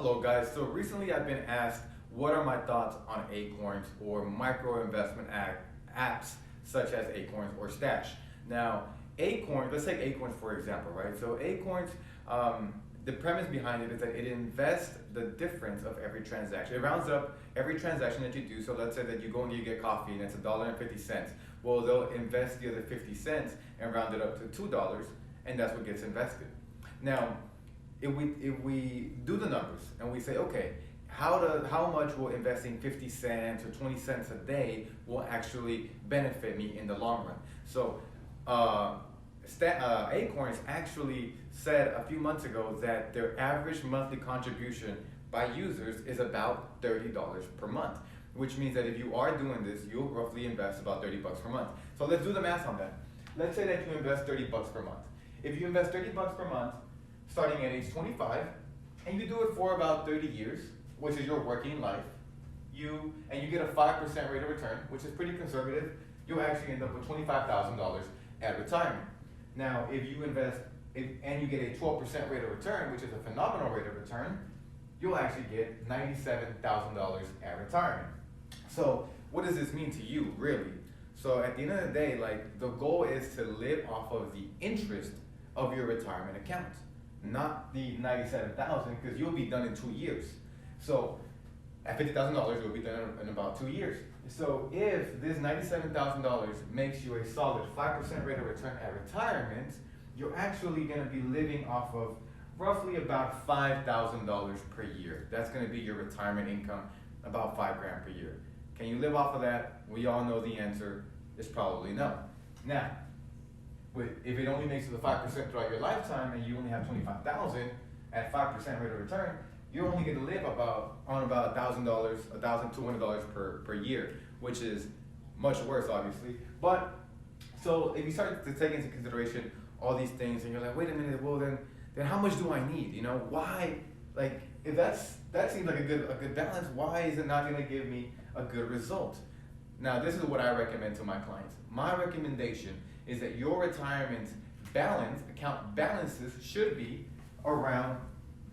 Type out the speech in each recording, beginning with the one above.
Hello guys, so recently I've been asked what are my thoughts on Acorns or micro investment apps such as Acorns or Stash. Now Acorns, let's take Acorns for example, right? So Acorns, the premise behind it is that it invests the difference of every transaction. It rounds up every transaction that you do. So let's say that you go and you get coffee and it's $1.50. Well, they'll invest the other 50 cents and round it up to $2, and that's what gets invested. Now, if we do the numbers and we say, okay, how much will investing 50 cents or 20 cents a day will actually benefit me in the long run? So Acorns actually said a few months ago that their average monthly contribution by users is about $30 per month, which means that if you are doing this, you'll roughly invest about 30 bucks per month. So let's do the math on that. Let's say that you invest 30 bucks per month. If you invest 30 bucks per month, starting at age 25, and you do it for about 30 years, which is your working life, you get a 5% rate of return, which is pretty conservative, you'll actually end up with $25,000 at retirement. Now, if you invest and you get a 12% rate of return, which is a phenomenal rate of return, you'll actually get $97,000 at retirement. So what does this mean to you, really? So at the end of the day, like, the goal is to live off of the interest of your retirement account, not the $97,000, because you'll be done in 2 years. So at $50,000, you'll be done in about 2 years. So if this $97,000 makes you a solid 5% rate of return at retirement, you're actually going to be living off of roughly about $5,000 per year. That's going to be your retirement income, about $5 grand per year. Can you live off of that? We all know the answer is probably no. Now, if it only makes you the 5% throughout your lifetime and you only have $25,000 at 5% rate of return, you're only going to live on about $1,000, $1,200 per year, which is much worse, obviously. But so if you start to take into consideration all these things, and you're like, wait a minute, well then how much do I need? You know, why? Like, if that seems like a good balance, why is it not going to give me a good result? Now, this is what I recommend to my clients. My recommendation is that your retirement account balances should be around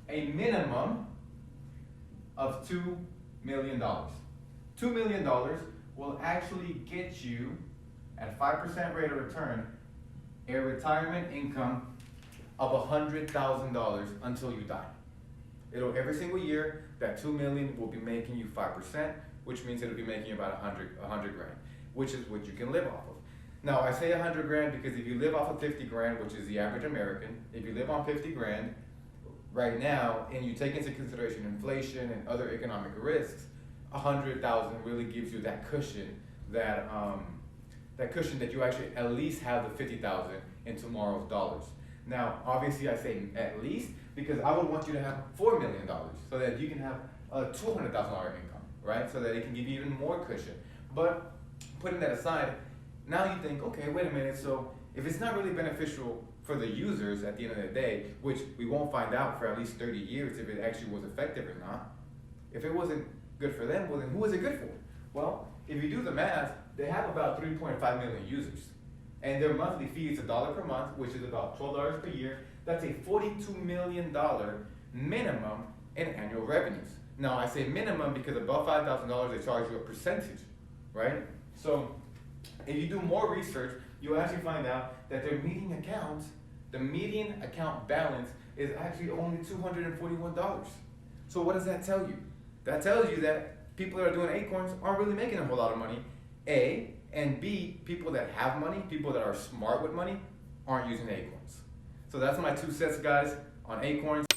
a minimum of $2 million. $2 million will actually get you, at 5% rate of return, a retirement income of $100,000 until you die. Every single year, that $2 million will be making you 5%, which means it'll be making you about 100 grand, which is what you can live off of. Now, I say 100 grand because if you live off of 50 grand, which is the average American, if you live on 50 grand right now, and you take into consideration inflation and other economic risks, 100,000 really gives you that cushion, that cushion that you actually at least have the 50,000 in tomorrow's dollars. Now, obviously I say at least because I would want you to have $4 million so that you can have a $200,000 income, right? So that it can give you even more cushion. But putting that aside, now you think, okay, wait a minute, so if it's not really beneficial for the users at the end of the day, which we won't find out for at least 30 years if it actually was effective or not, if it wasn't good for them, well then who is it good for? Well, if you do the math, they have about 3.5 million users. And their monthly fee is $1 per month, which is about $12 per year. That's a $42 million minimum in annual revenues. Now, I say minimum because above $5,000, they charge you a percentage, right? So if you do more research, you'll actually find out that their median account, the median account balance is actually only $241. So what does that tell you? That tells you that people that are doing Acorns aren't really making a whole lot of money, A, and B, people that have money, people that are smart with money, aren't using Acorns. So that's my 2 cents, guys, on Acorns.